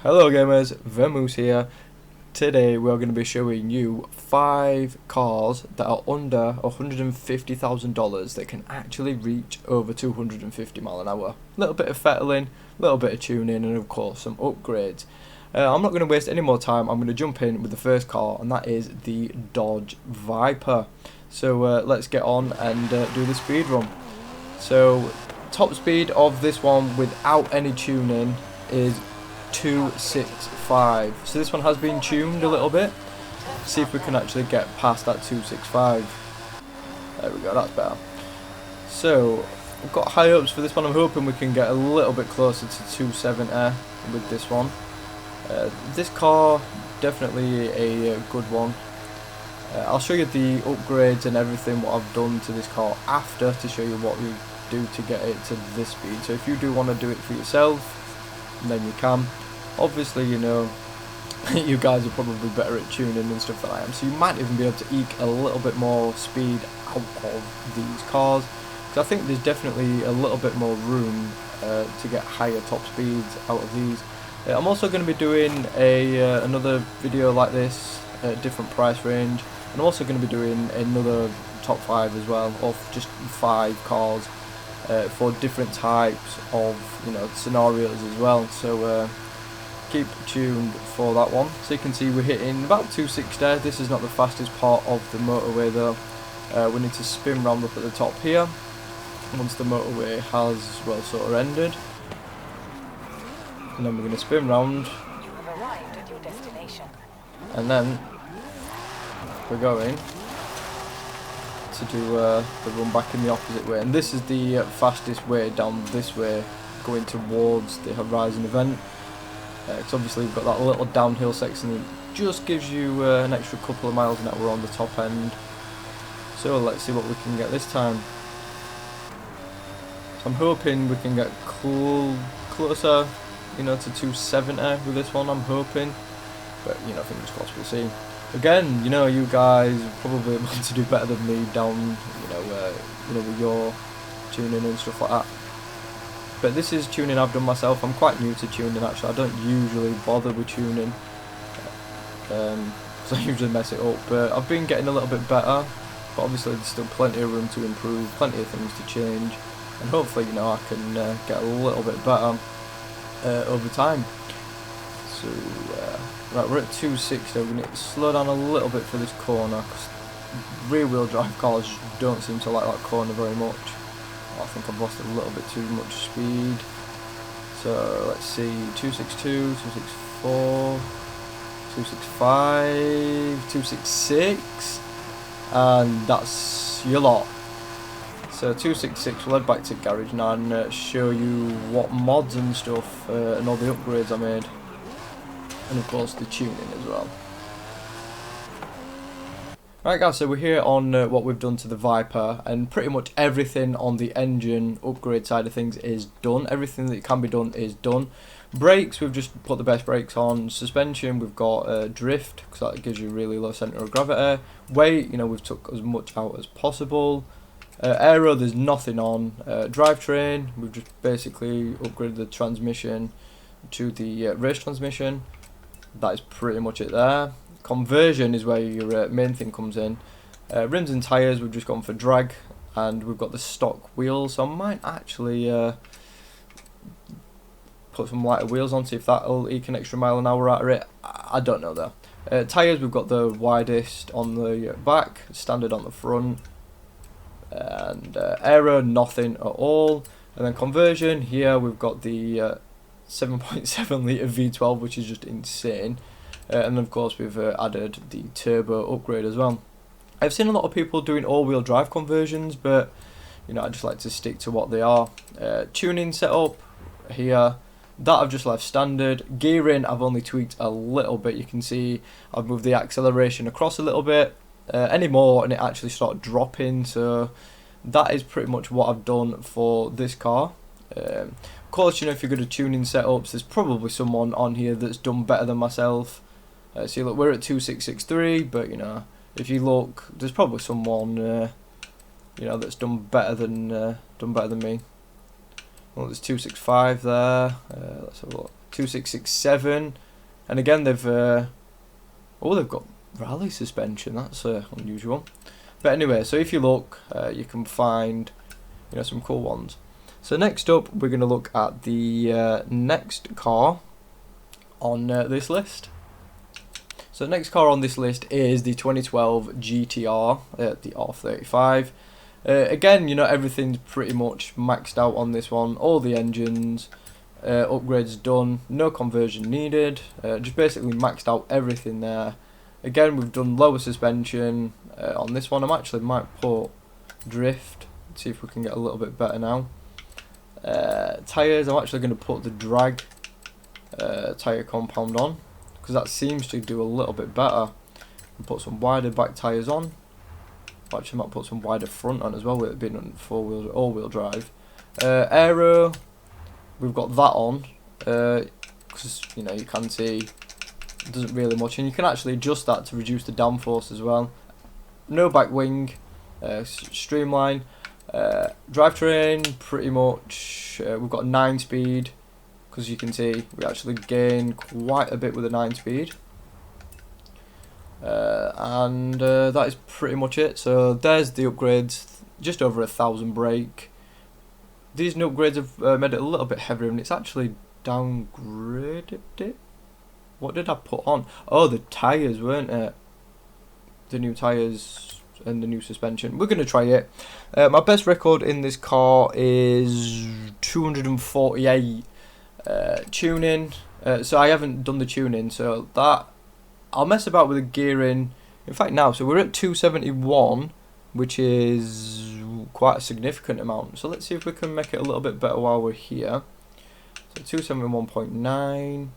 Hello gamers, Vamoose here. Today we're going to be showing you 5 cars that are under $150,000 that can actually reach over 250 mile an hour. A little bit of fettling, a little bit of tuning, and of course some upgrades. I'm not going to waste any more time. I'm going to jump in with the first car, and that is the Dodge Viper. So let's get on and do the speed run. So top speed of this one without any tuning is 265. So this one has been tuned a little bit. See if we can actually get past that 265. There we go, that's better. So I've got high hopes for this one. I'm hoping we can get a little bit closer to 270 with this one. This car, definitely a good one. I'll show you the upgrades and everything what I've done to this car after, to show you what we do to get it to this speed. So if you do want to do it for yourself, then you can. Obviously, you know, you guys are probably better at tuning and stuff than I am, so you might even be able to eke a little bit more speed out of these cars, because I think there's definitely a little bit more room to get higher top speeds out of these. I'm also going to be doing another video like this at a different price range, and I'm also going to be doing another top 5 as well, of just 5 cars for different types of, you know, scenarios as well. So keep tuned for that one. So you can see we're hitting about 260. This is not the fastest part of the motorway though. We need to spin round up at the top here once the motorway has, well, sort of ended, and then we're going to spin round, and then we're going to do the run back in the opposite way, and this is the fastest way down this way, going towards the Horizon event, because obviously we've got that little downhill section that just gives you an extra couple of miles an hour on the top end. So let's see what we can get this time. So I'm hoping we can get closer, you know, to 270 with this one, I'm hoping, but you know, fingers crossed, we'll see. Again, you know, you guys are probably able to do better than me down, you know, with your tuning and stuff like that. But this is tuning I've done myself. I'm quite new to tuning actually. I don't usually bother with tuning, because I usually mess it up. But I've been getting a little bit better. But obviously there's still plenty of room to improve, plenty of things to change, and hopefully, you know, I can get a little bit better over time. So right, we're at 260. We're going to slow down a little bit for this corner, because rear wheel drive cars don't seem to like that corner very much. I think I've lost a little bit too much speed. So let's see, 262, 264, 265, 266, and that's your lot. So 266, we'll head back to garage now and show you what mods and stuff and all the upgrades I made, and of course the tuning as well. Right guys, so we're here on what we've done to the Viper, and pretty much everything on the engine upgrade side of things is done. Everything that can be done is done. Brakes, we've just put the best brakes on. Suspension, we've got drift, because that gives you really low centre of gravity. Weight, you know, we've took as much out as possible. Aero, there's nothing on. Drivetrain, we've just basically upgraded the transmission to the race transmission. That is pretty much it there. Conversion is where your main thing comes in. Rims and tyres, we've just gone for drag, and we've got the stock wheels, so I might actually put some lighter wheels on, see if that'll eke an extra mile an hour out of it. I don't know though. Tyres, we've got the widest on the back, standard on the front, and aero, nothing at all. And then conversion, here we've got the 7.7 litre V12, which is just insane. And of course we've added the turbo upgrade as well. I've seen a lot of people doing all-wheel drive conversions, but you know, I just like to stick to what they are. Tuning setup here, that I've just left standard. Gearing, I've only tweaked a little bit. You can see I've moved the acceleration across a little bit. Any more and it actually started dropping, so that is pretty much what I've done for this car. Of course, you know, if you're good at tuning setups, there's probably someone on here that's done better than myself. See, look, we're at 2663, but you know, if you look, there's probably someone you know, that's done better than me. Well, there's 265 there. Let's have a look. 2667, and again they've they've got rally suspension. That's unusual. But anyway, so if you look, you can find some cool ones. So next up, we're going to look at the next car on this list. So the next car on this list is the 2012 GTR, the R35. Again, everything's pretty much maxed out on this one. All the engines, upgrades done, no conversion needed. Just basically maxed out everything there. Again, we've done lower suspension on this one. I actually might put drift. See if we can get a little bit better now. Tyres, I'm actually going to put the drag tyre compound on, because that seems to do a little bit better. And put some wider back tyres on. Actually, might put some wider front on as well, with it being on all-wheel drive. Aero, we've got that on, because you can see it doesn't really much, and you can actually adjust that to reduce the downforce as well. No back wing, streamline. Drivetrain, pretty much, we've got a 9-speed, because you can see we actually gain quite a bit with a 9-speed. And that is pretty much it. So there's the upgrades, just over 1,000 brake. These new upgrades have made it a little bit heavier, and it's actually downgraded it. What did I put on? Oh, the tyres, weren't it? The new tyres and the new suspension. We're going to try it. My best record in this car is 248 tuning. So I haven't done the tuning, so that I'll mess about with the gearing. In fact, now, so we're at 271, which is quite a significant amount. So let's see if we can make it a little bit better while we're here. So 271.9.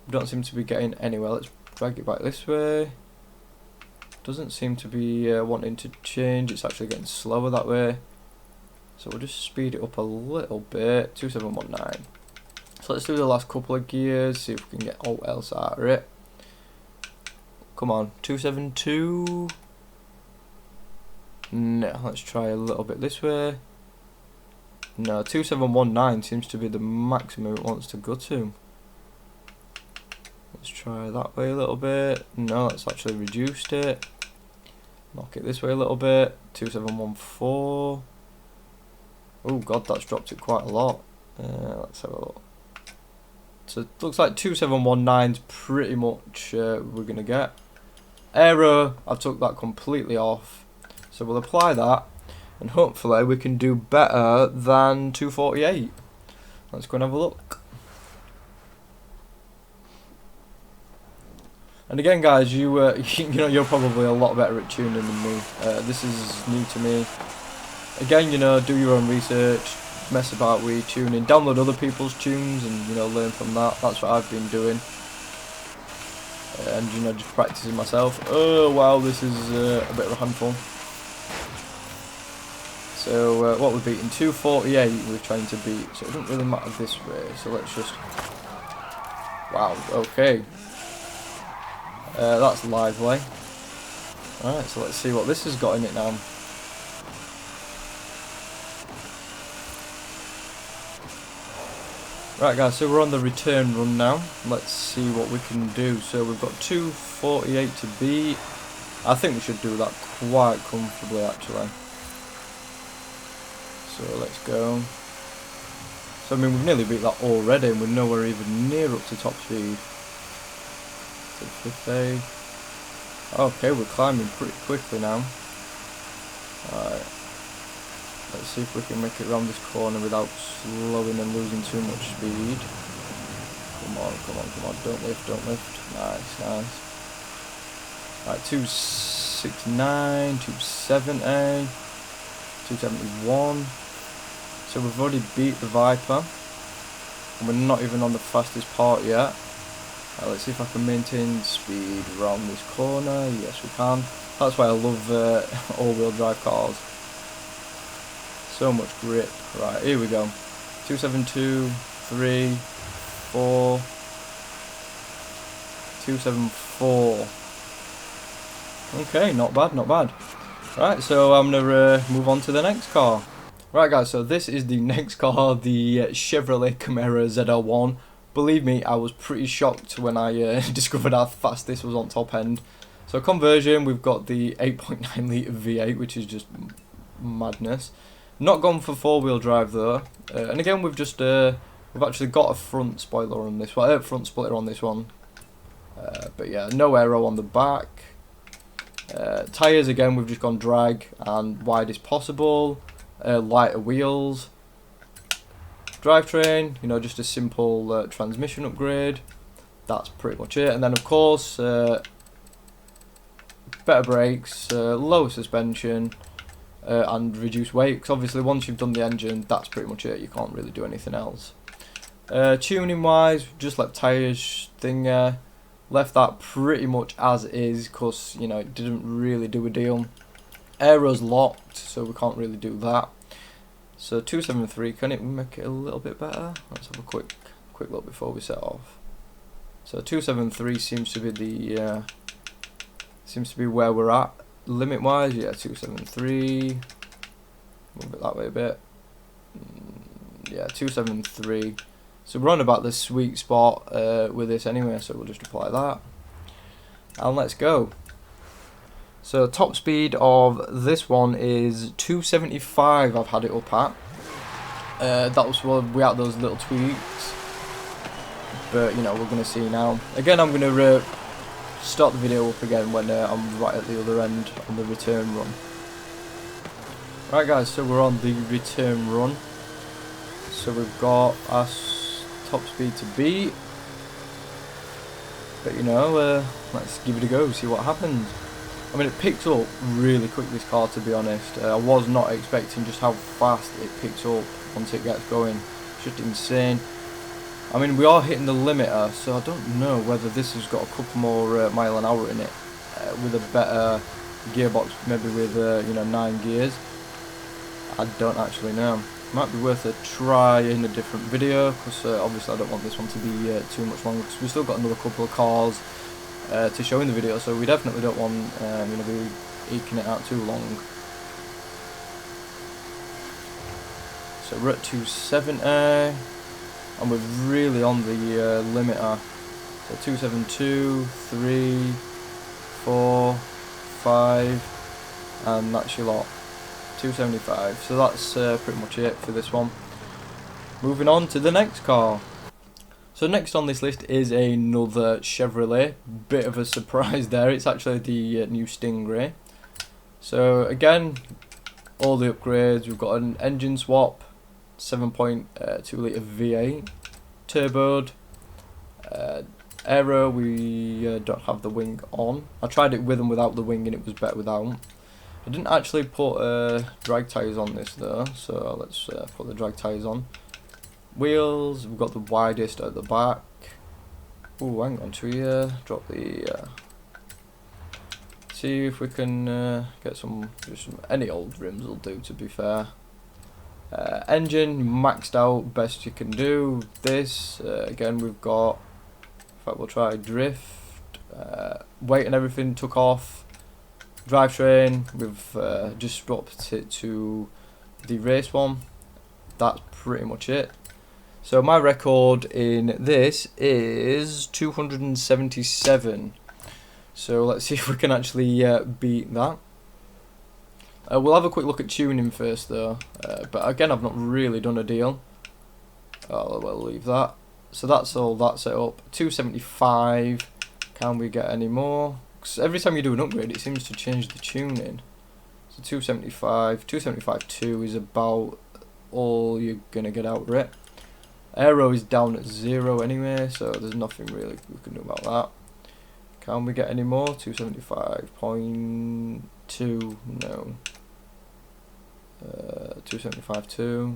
We don't seem to be getting anywhere. Let's drag it back this way. Doesn't seem to be wanting to change. It's actually getting slower that way. So we'll just speed it up a little bit. 2719. So let's do the last couple of gears, see if we can get all else out of it. Come on, 272. No, let's try a little bit this way. No, 2719 seems to be the maximum it wants to go to. Let's try that way a little bit. No, that's actually reduced it. Knock it this way a little bit. 2714. Oh god, that's dropped it quite a lot. Let's have a look. So it looks like 2719 is pretty much we're going to get. Aero, I took that completely off. So we'll apply that, and hopefully we can do better than 248. Let's go and have a look. And again, guys, you're probably a lot better at tuning than me. This is new to me. Again, do your own research, mess about with tuning, download other people's tunes, and learn from that. That's what I've been doing, and just practicing myself. Oh wow, this is a bit of a handful. So what we're beating, 248 we're trying to beat, so it doesn't really matter this way. So let's just, wow, okay. That's lively. Alright, so let's see what this has got in it now. Right guys, so we're on the return run now. Let's see what we can do. So we've got 248 to beat. I think we should do that quite comfortably actually. So let's go. So I mean, we've nearly beat that already, and we're nowhere even near up to top speed. 50. Okay, we're climbing pretty quickly now. Alright. Let's see if we can make it around this corner without slowing and losing too much speed. Come on, come on, come on. Don't lift, don't lift. Nice, nice. Alright, 269, 270, 271. So we've already beat the Viper. And we're not even on the fastest part yet. Let's see if I can maintain speed around this corner. Yes, we can. That's why I love all-wheel drive cars. So much grip. Right, here we go. 272, 3, 4, 274. Okay, not bad, not bad. Right, so I'm going to move on to the next car. Right guys, so this is the next car, the Chevrolet Camaro ZL1. believe me, I was pretty shocked when I discovered how fast this was on top end. So conversion, we've got the 8.9 litre V8, which is just madness. Not gone for 4-wheel drive though, and again we've actually got a front spoiler on this one, front splitter on this one. But yeah, no aero on the back. Tyres again, we've just gone drag and wide as possible. Lighter wheels. Drivetrain, you know, just a simple transmission upgrade. That's pretty much it. And then of course, better brakes, lower suspension, and reduced weight. Because obviously, once you've done the engine, that's pretty much it. You can't really do anything else. Tuning wise, just left tyres thing. Left that pretty much as is, because you know it didn't really do a deal. Aero's locked, so we can't really do that. So 273, can it make it a little bit better? Let's have a quick look before we set off. So 273 seems to be the where we're at limit wise. Yeah, 273. Move it that way a bit. Yeah, 273. So we're on about the sweet spot with this anyway, so we'll just apply that. And let's go. So top speed of this one is 275 I've had it up at. That was without those little tweaks. But you know, we're going to see now. Again, I'm going to start the video up again when I'm right at the other end on the return run. Right guys, so we're on the return run. So we've got our top speed to beat, but you know, let's give it a go, see what happens. I mean, it picks up really quick, this car, to be honest. I was not expecting just how fast it picks up once it gets going. It's just insane. I mean, we are hitting the limiter, so I don't know whether this has got a couple more mile an hour in it with a better gearbox, maybe with you know, 9 gears. I don't actually know. Might be worth a try in a different video, because obviously I don't want this one to be too much longer, because we've still got another couple of cars to show in the video, so we definitely don't want you know, be eking it out too long. So we're at 270, and we're really on the limiter. So 272, 3, 4, 5, and that's your lot. 275. So that's pretty much it for this one. Moving on to the next car. So next on this list is another Chevrolet. Bit of a surprise there. It's actually the new Stingray. So again, all the upgrades. We've got an engine swap, 7.2 litre V8, turboed. Aero, we don't have the wing on. I tried it with and without the wing, and it was better without. I didn't actually put drag tyres on this though, so let's put the drag tyres on. Wheels, we've got the widest at the back. Ooh, hang on, should we drop the... see if we can get some any old rims will do, to be fair. Engine, maxed out, best you can do. This, again, we've got... in fact, we'll try drift. Weight and everything took off. Drivetrain, we've just swapped it to the race one. That's pretty much it. So my record in this is 277. So let's see if we can actually beat that. We'll have a quick look at tuning first though. But again, I've not really done a deal. Oh, we'll leave that. So that's all that set up. 275. Can we get any more? Because every time you do an upgrade, it seems to change the tuning. So 275, 275.2 is about all you're gonna get out of it. Aero is down at 0 anyway, so there's nothing really we can do about that. Can we get any more? 275.2, no. 275.2.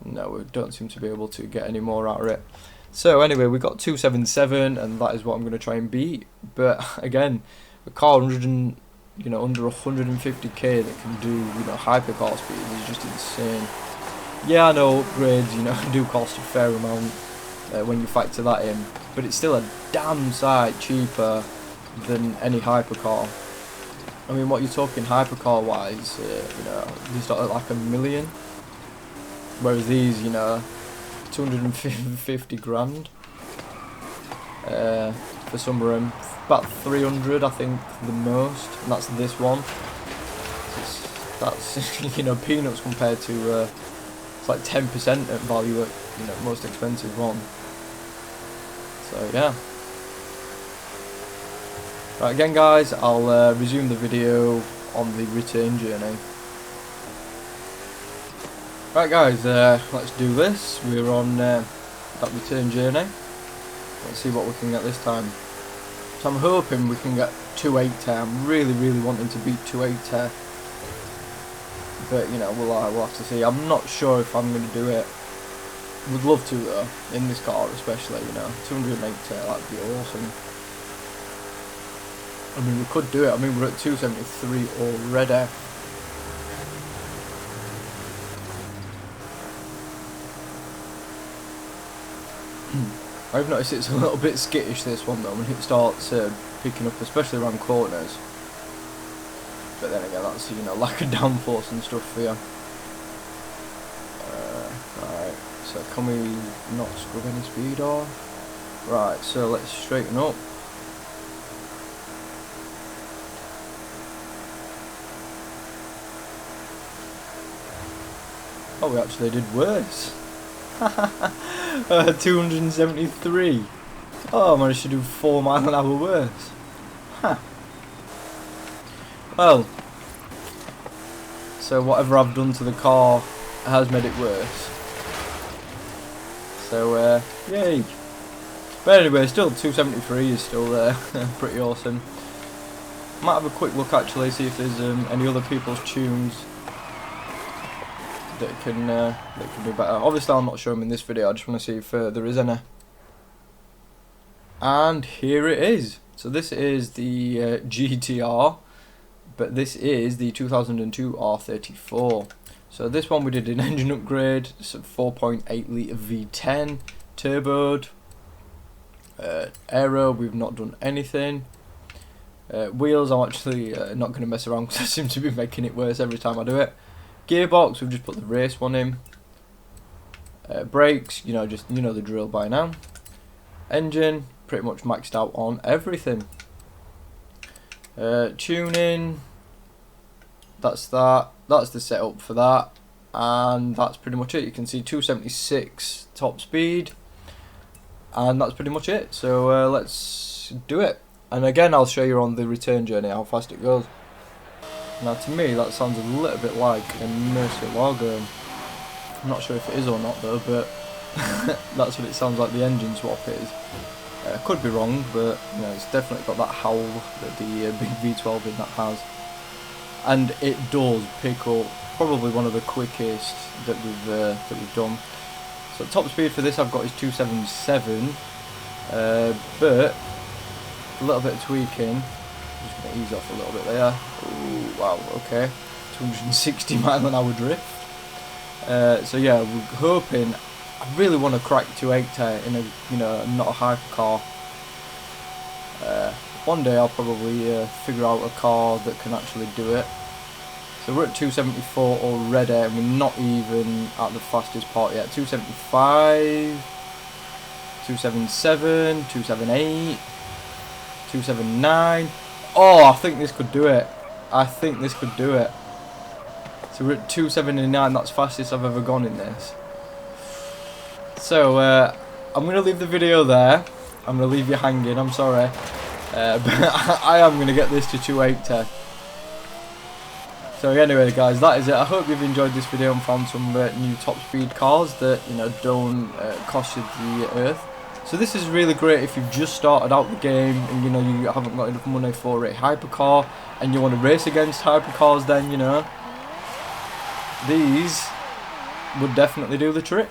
No, we don't seem to be able to get any more out of it. So anyway, we got 277, and that is what I'm going to try and beat. But again, a car under 150k that can do, you know, hypercar speed is just insane. Yeah, I know upgrades, you know, do cost a fair amount when you factor that in, but it's still a damn sight cheaper than any hypercar. I mean, what you're talking hypercar wise, you know, these start at like $1 million, whereas these, you know, 250 grand for some of them. About 300 I think the most, and that's this one. That's you know, peanuts compared to it's like 10% at value at, you know, most expensive one. So yeah. Right, again guys, I'll resume the video on the return journey. Right guys, let's do this. We're on that return journey. Let's see what we can get this time. So I'm hoping we can get 280. I'm really wanting to beat 280. But you know, we'll have to see. I'm not sure if I'm going to do it. Would love to though, in this car especially, you know. 280, that'd be awesome. I mean, we could do it. I mean, we're at 273 already. I've noticed it's a little bit skittish, this one though, when it starts picking up, especially around corners. But then again, that's, you know, lack of downforce and stuff for you. Right, so can we not scrub any speed off? Right, so let's straighten up. Oh, we actually did worse. 273. Oh, I managed to do 4 miles an hour worse. Huh. Well, so whatever I've done to the car has made it worse. So, yay. But anyway, still 273 is still there. Pretty awesome. Might have a quick look actually, see if there's any other people's tunes that can be better. Obviously I'll not show them in this video, I just want to see if there is any. And here it is. So this is the GTR, but this is the 2002 R34. So this one we did an engine upgrade, so 4.8 litre V10, turboed, aero we've not done anything. Wheels I'm actually not going to mess around because I seem to be making it worse every time I do it. Gearbox, we've just put the race one in. Brakes, you know, just, you know the drill by now. Engine, pretty much maxed out on everything. Tuning, that's that. That's the setup for that, and that's pretty much it. You can see 276 top speed, and that's pretty much it. So let's do it. And again, I'll show you on the return journey how fast it goes. Now to me that sounds a little bit like a Murcielago. I'm not sure if it is or not though, but that's what it sounds like the engine swap is. Could be wrong, but you know, it's definitely got that howl that the big V12 in that has. And it does pick up probably one of the quickest that we've done. So top speed for this I've got is 277, but a little bit of tweaking. Just going to ease off a little bit there. Ooh, wow, okay. 260 mile an hour drift. So yeah, we're hoping. I really want to crack 280 in a, you know, not a hypercar. One day I'll probably figure out a car that can actually do it. So we're at 274 already, and we're not even at the fastest part yet. 275, 277, 278, 279. Oh, I think this could do it. I think this could do it. So we're at 279, that's fastest I've ever gone in this. So, I'm going to leave the video there. I'm going to leave you hanging, I'm sorry. But I am going to get this to 280. So anyway guys, that is it. I hope you've enjoyed this video and found some new top speed cars that, you know, don't cost you the earth. So this is really great if you've just started out the game and, you know, you haven't got enough money for a hypercar and you want to race against hypercars, then, you know, these would definitely do the trick.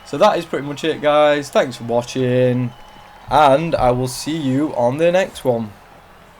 So that is pretty much it guys. Thanks for watching, and I will see you on the next one.